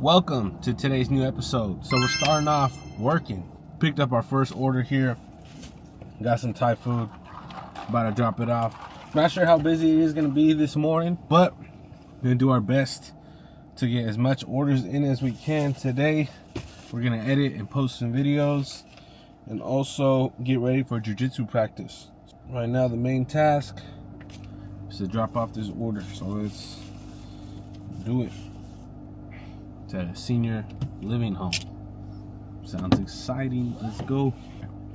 Welcome to today's new episode. So we're starting off working. Picked up our first order here. Got some Thai food. About to drop it off. Not sure how busy it is going to be this morning, but we're going to do our best to get as much orders in as we can today. We're going to edit and post some videos and also get ready for jiu-jitsu practice. Right now the main task is to drop off this order. So let's do it. It's at a senior living home. Sounds exciting. Let's go.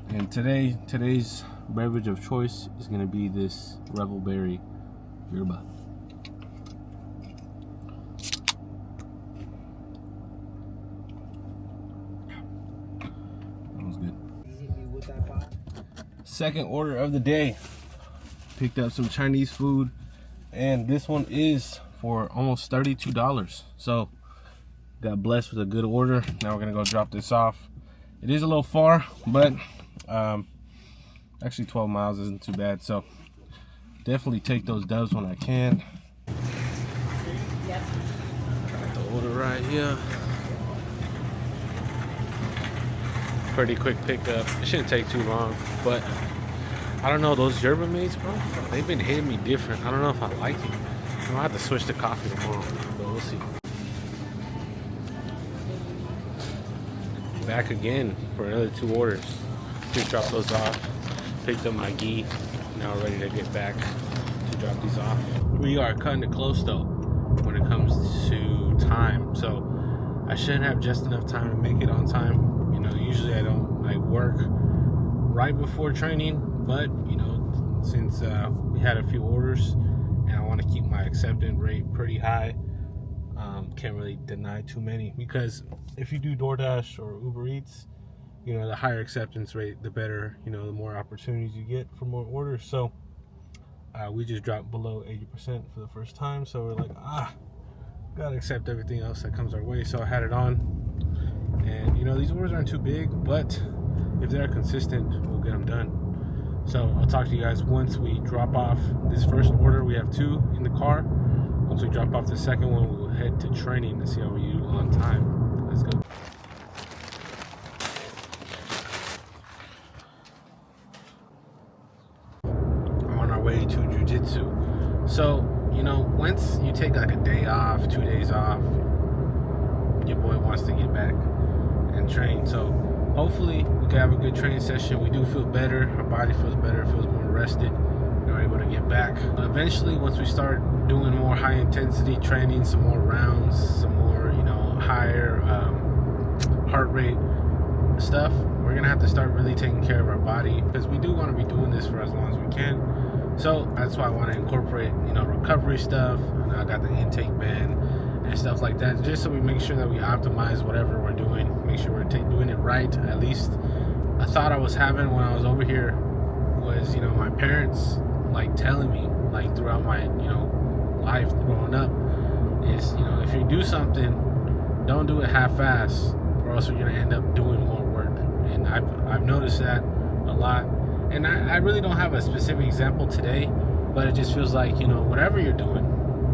And today's beverage of choice is going to be this Revelberry yerba. That was good. Second order of the day. Picked up some Chinese food, and this one is for almost $32. So got blessed with a good order. Now we're gonna go drop this off. It is a little far, but actually 12 miles isn't too bad. So definitely take those dubs when I can. Got the order right here. Pretty quick pickup. It shouldn't take too long, but I don't know, those yerba mates, bro, they've been hitting me different. I don't know if I like it. I might have to switch to coffee tomorrow, but we'll see. Back again for another 2 orders. Just dropped those off. Picked up my gi. Now we're ready to get back to drop these off. We are cutting it close though when it comes to time. So I shouldn't have just enough time to make it on time. You know, usually I work right before training, but you know, since we had a few orders and I want to keep my acceptance rate pretty high, can't really deny too many, because if you do DoorDash or Uber Eats, you know, the higher acceptance rate, the better, you know, the more opportunities you get for more orders. So we just dropped below 80% for the first time, so we're like, gotta accept everything else that comes our way. So I had it on, and you know, these orders aren't too big, but if they're consistent, we'll get them done. So I'll talk to you guys once we drop off this first order. We have 2 in the car. Once we drop off the second one, we'll head to training to see how we do on time. Let's go. I'm on our way to jiu-jitsu. So, you know, once you take like a day off, 2 days off, your boy wants to get back and train. So hopefully we can have a good training session. We do feel better. Our body feels better. It feels more rested. We're able to get back. Eventually, once we start doing more high intensity training, some more rounds, some more, you know, higher heart rate stuff, we're gonna have to start really taking care of our body, because we do want to be doing this for as long as we can. So that's why I want to incorporate, you know, recovery stuff. And I got the intake band and stuff like that, just so we make sure that we optimize whatever we're doing, make sure we're doing it right. At least a thought I was having when I was over here was, you know, my parents like telling me, like throughout my, you know, life growing up, is, you know, if you do something, don't do it half-ass, or else you're gonna end up doing more work. And I've noticed that a lot. And I really don't have a specific example today, but it just feels like, you know, whatever you're doing,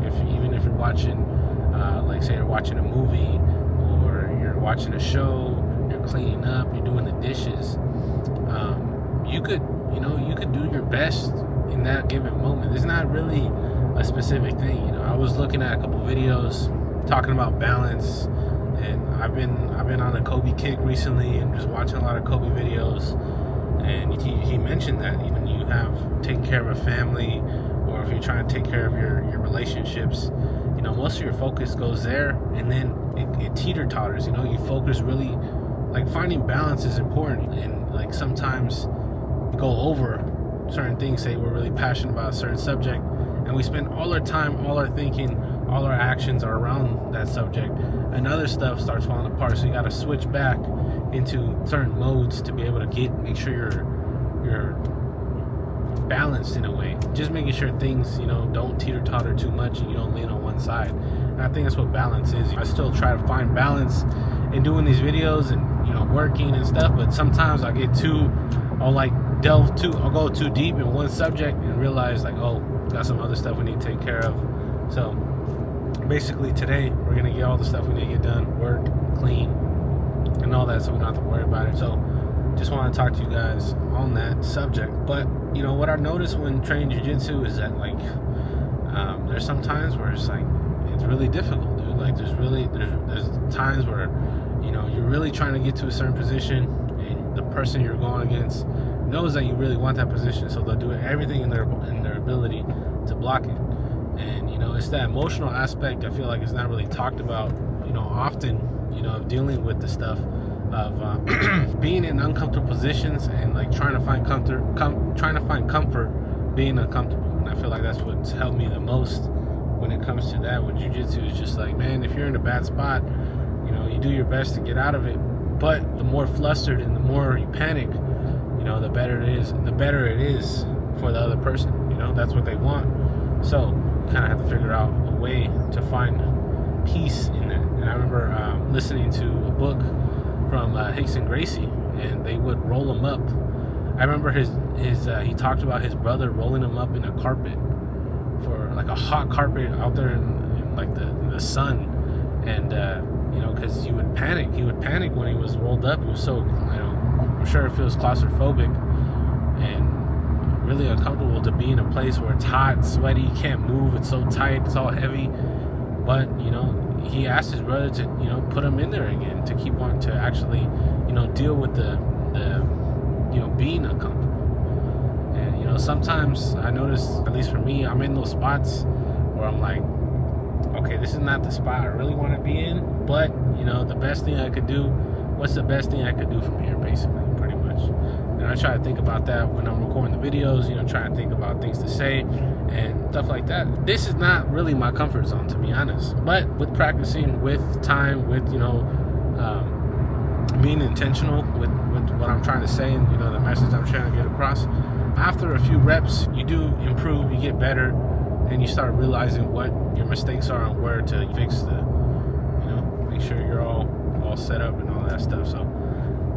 even if you're watching, like say you're watching a movie, or you're watching a show, you're cleaning up, you're doing the dishes, you could do your best in that given moment. There's not really a specific thing. You know, I was looking at a couple videos talking about balance, and I've been on a Kobe kick recently and just watching a lot of Kobe videos, and he mentioned that even you have taken care of a family, or if you're trying to take care of your relationships, you know, most of your focus goes there, and then it teeter-totters. You know, you focus really, like, finding balance is important, and like sometimes go over certain things. Say we're really passionate about a certain subject, and we spend all our time, all our thinking, all our actions are around that subject, and other stuff starts falling apart. So you got to switch back into certain modes to be able to make sure you're balanced in a way. Just making sure things, you know, don't teeter-totter too much and you don't lean on one side. And I think that's what balance is. I still try to find balance in doing these videos and, you know, working and stuff, but sometimes I'll go too deep in one subject and realize, like, oh, got some other stuff we need to take care of. So basically today we're gonna get all the stuff we need to get done, work, clean, and all that, so we don't have to worry about it. So just want to talk to you guys on that subject. But you know what I noticed when training jiu-jitsu is that like there's some times where it's like it's really difficult, dude. Like there's times where, you know, you're really trying to get to a certain position and the person you're going against knows that you really want that position, so they'll do everything in their ability to block it. And you know, it's that emotional aspect I feel like it's not really talked about, you know, often, you know, of dealing with the stuff of being in uncomfortable positions and like trying to find comfort being uncomfortable. And I feel like that's what's helped me the most when it comes to that with jiu-jitsu. Is just like, man, if you're in a bad spot, you know, you do your best to get out of it, but the more flustered and the more you panic, you know, the better it is for the other person. You know, that's what they want. So you kind of have to figure out a way to find peace in that. And I remember listening to a book from Hickson Gracie, and they would roll him up. I remember he talked about his brother rolling him up in a carpet, for like a hot carpet out there in like the sun, and you know, because he would panic when he was rolled up. He was so, you know, I'm sure it feels claustrophobic and really uncomfortable to be in a place where it's hot, sweaty, you can't move, it's so tight, it's all heavy. But you know, he asked his brother to, you know, put him in there again, to keep on, to actually, you know, deal with the you know, being uncomfortable. And you know, sometimes I notice, at least for me, I'm in those spots where I'm like, okay, this is not the spot I really want to be in, but you know, what's the best thing I could do from here, basically, pretty much. And I try to think about that when I'm recording the videos, you know, trying to think about things to say and stuff like that. This is not really my comfort zone, to be honest, but with practicing, with time, with, you know, being intentional with what I'm trying to say, and you know, the message I'm trying to get across, after a few reps you do improve, you get better, and you start realizing what your mistakes are and where to fix the, you know, make sure you're all set up and all that stuff. So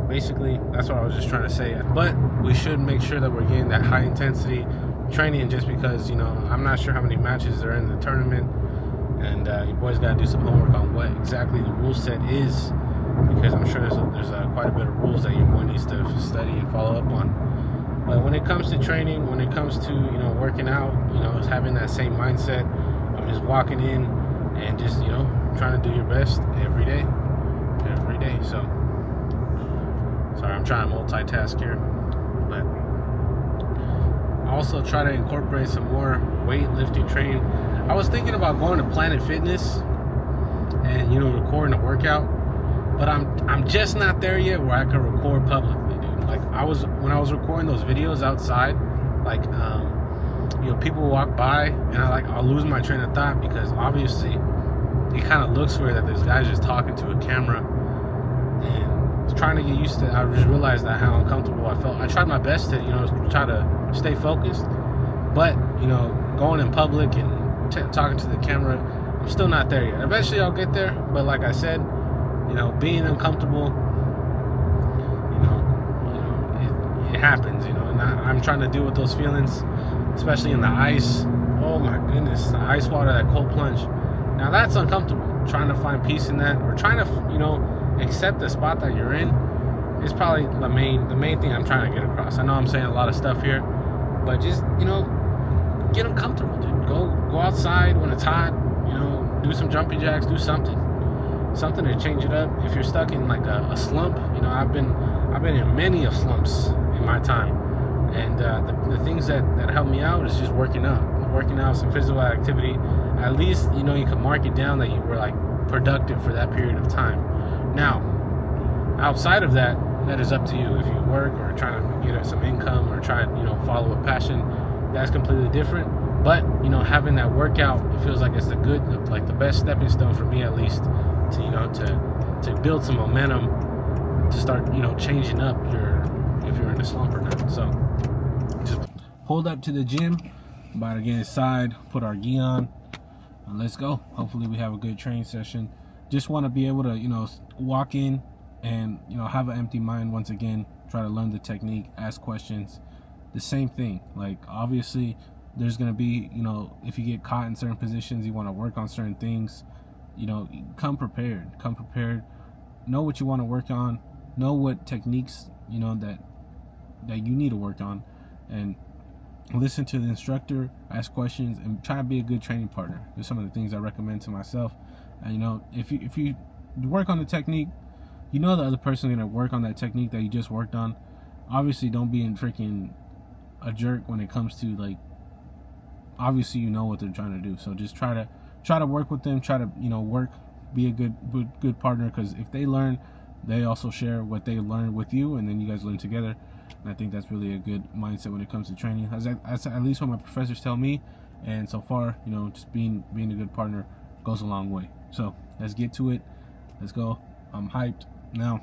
basically that's what I was just trying to say. But we should make sure that we're getting that high intensity training, just because, you know, I'm not sure how many matches are in the tournament, and you boys got to do some homework on what exactly the rule set is, because I'm sure there's quite a bit of rules that your boy needs to study and follow up on. But when it comes to training, when it comes to, you know, working out, you know, having that same mindset of just walking in and just, you know, trying to do your best every day. So sorry, I'm trying to multitask here, but I also try to incorporate some more weightlifting training. I was thinking about going to Planet Fitness and, you know, recording a workout, but I'm just not there yet where I can record publicly, dude. Like when I was recording those videos outside, like you know, people walk by and I'll lose my train of thought, because obviously it kind of looks weird that this guy's just talking to a camera. And I was trying to get used to it. I just realized that how uncomfortable I felt. I tried my best to, you know, try to stay focused, but you know, going in public and talking to the camera, I'm still not there yet. Eventually I'll get there, but like I said, you know, being uncomfortable, you know, it happens, you know, and I'm trying to deal with those feelings, especially in the ice. Oh my goodness, the ice water, that cold plunge. Now that's uncomfortable. Trying to find peace in that, or trying to, you know, accept the spot that you're in, is probably the main thing I'm trying to get across. I know I'm saying a lot of stuff here, but just, you know, get uncomfortable, dude. Go outside when it's hot, you know, do some jumping jacks, do something to change it up. If you're stuck in like a slump, you know, I've been in many of slumps in my time, and the things that help me out is just working out, some physical activity. At least, you know, you can mark it down that you were like productive for that period of time. Now, outside of that is up to you. If you work or trying to get some income or try to, you know, follow a passion, that's completely different. But, you know, having that workout, it feels like it's the best stepping stone for me, at least, to, you know, to build some momentum, to start, you know, changing up if you're in a slump or not. So just pulled up to the gym, about to get inside, put our gi on, and let's go. Hopefully we have a good training session. Just want to be able to, you know, walk in and, you know, have an empty mind once again, try to learn the technique, ask questions. The same thing. Like, obviously, there's going to be, if you get caught in certain positions, you want to work on certain things, come prepared. Know what you want to work on. Know what techniques, that you need to work on, and listen to the instructor, ask questions, and try to be a good training partner. There's some of the things I recommend to myself. And if you work on the technique, the other person is going to work on that technique that you just worked on. Obviously, don't be freaking a jerk when it comes to, obviously what they're trying to do. So just try to work with them. Try to be a good partner, because if they learn, they also share what they learned with you, and then you guys learn together. And I think that's really a good mindset when it comes to training. As at least what my professors tell me, and so far, just being a good partner goes a long way. So let's get to it. Let's go. I'm hyped. Now,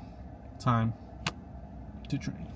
time to train.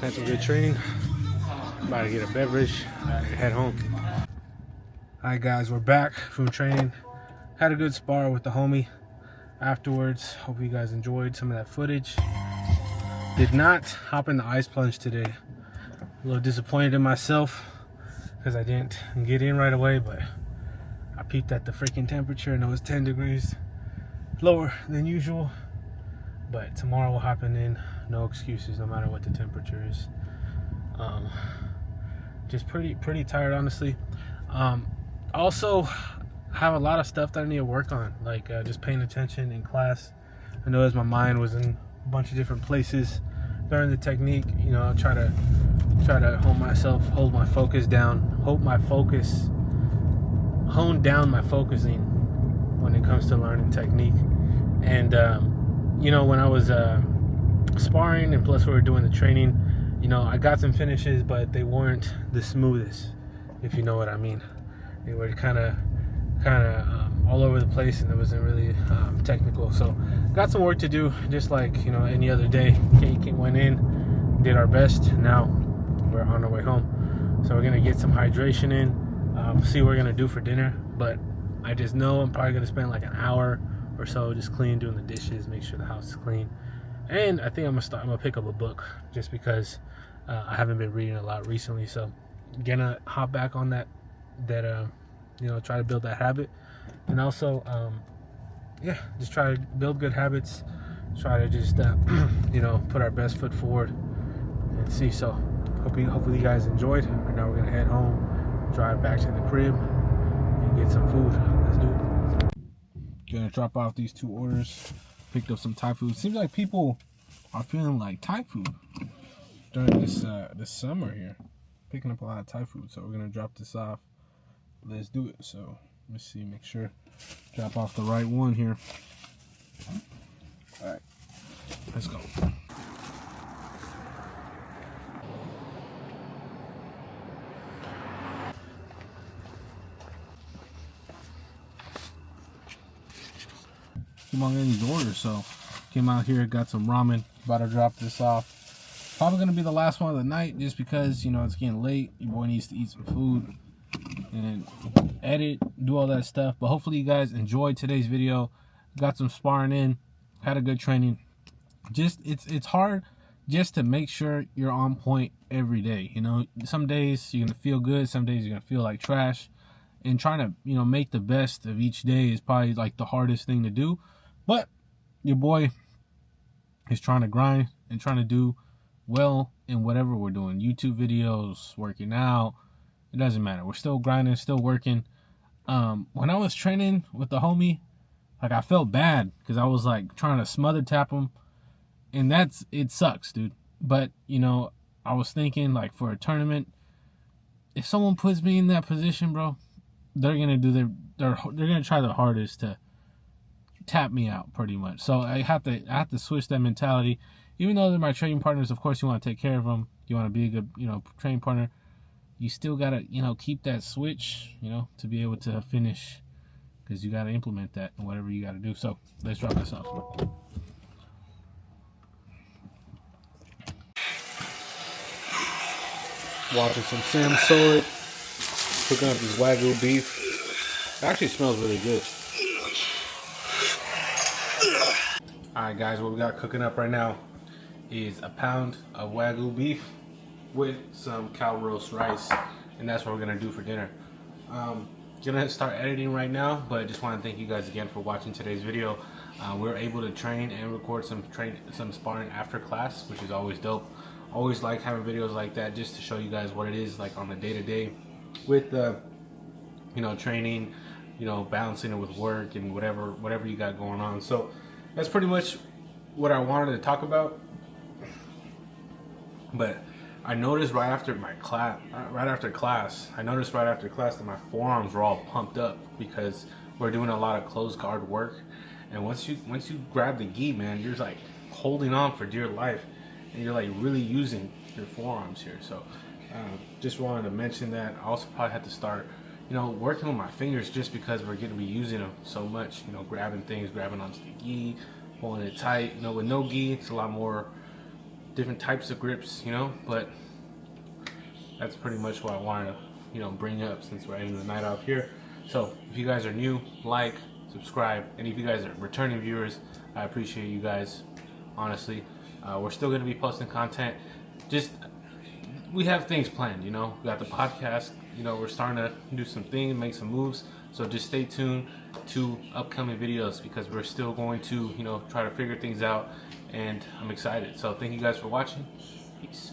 Had some good training. About to get a beverage and head home. Alright guys, we're back from training. Had a good spar with the homie afterwards. Hope you guys enjoyed some of that footage. Did not hop in the ice plunge today. A little disappointed in myself because I didn't get in right away, but I peeked at the freaking temperature and it was 10 degrees lower than usual. But tomorrow we'll hop in. No excuses, no matter what the temperature is. Just pretty tired, honestly. Also, I have a lot of stuff that I need to work on, like just paying attention in class. I noticed my mind was in a bunch of different places. Learn the technique, you know, try to hold my focus down, hone down my focusing when it comes to learning technique. And you know, when I was sparring, and plus we were doing the training, you know, I got some finishes, but they weren't the smoothest, if you know what I mean. They were kind of all over the place, and it wasn't really technical. So got some work to do, just like, you know, any other day. Went in, did our best. Now we're on our way home, so we're gonna get some hydration in, see what we're gonna do for dinner. But I just know I'm probably gonna spend like an hour or so just doing the dishes, make sure the house is clean. And I think I'm gonna pick up a book, just because I haven't been reading a lot recently. So gonna hop back on that you know, try to build that habit. And also yeah, just try to build good habits, try to just you know, put our best foot forward and see. So hopefully you guys enjoyed. Right now we're gonna head home, drive back to the crib, and get some food. Let's do it. Gonna drop off these 2 orders. Picked up some Thai food. Seems like people are feeling like Thai food during this summer here. Picking up a lot of Thai food, so we're gonna drop this off. Let's do it. So let's see, make sure drop off the right one here. All right, let's go. Keep on getting these orders, so came out here, got some ramen, about to drop this off. Probably gonna be the last one of the night, just because, you know, it's getting late. Your boy needs to eat some food and edit, do all that stuff. But hopefully you guys enjoyed today's video. Got some sparring in, had a good training. Just it's hard just to make sure you're on point every day. You know, some days you're gonna feel good, some days you're gonna feel like trash. And trying to, you know, make the best of each day is probably like the hardest thing to do. But your boy is trying to grind and trying to do well in whatever we're doing. YouTube videos, working out, it doesn't matter. We're still grinding, still working. When I was training with the homie, like, I felt bad because I was like trying to smother tap him, and it sucks, dude. But, you know, I was thinking, like, for a tournament, if someone puts me in that position, bro, they're gonna do they're gonna try their hardest to tap me out, pretty much. So I have to switch that mentality. Even though they're my training partners, of course you want to take care of them. You want to be a good, you know, training partner. You still gotta, you know, keep that switch, you know, to be able to finish, because you gotta implement that in whatever you gotta do. So let's drop this off. Watching some Sam Sword, cooking up this Wagyu beef. It actually smells really good. Alright guys, what we got cooking up right now is a pound of Wagyu beef with some cow roast rice, and that's what we're gonna do for dinner. Gonna start editing right now, but just want to thank you guys again for watching today's video. We were able to train and record some sparring after class, which is always dope. Always like having videos like that, just to show you guys what it is like on the day-to-day with you know, training, you know, balancing it with work and whatever you got going on. So that's pretty much what I wanted to talk about. But I noticed right after class that my forearms were all pumped up, because we're doing a lot of closed guard work. And once you grab the gi, man, you're like holding on for dear life, and you're like really using your forearms here. So just wanted to mention that. I also probably had to start, you know, working with my fingers, just because we're going to be using them so much, you know, grabbing onto the gi, pulling it tight. You know, with no gi, it's a lot more different types of grips, you know. But that's pretty much what I wanted to, you know, bring up, since we're ending the night off here. So if you guys are new, like, subscribe, and if you guys are returning viewers, I appreciate you guys, honestly. We're still going to be posting content. Just, we have things planned, you know. We got the podcast, you know, we're starting to do some things, make some moves. So just stay tuned to upcoming videos, because we're still going to, you know, try to figure things out, and I'm excited. So thank you guys for watching. Peace.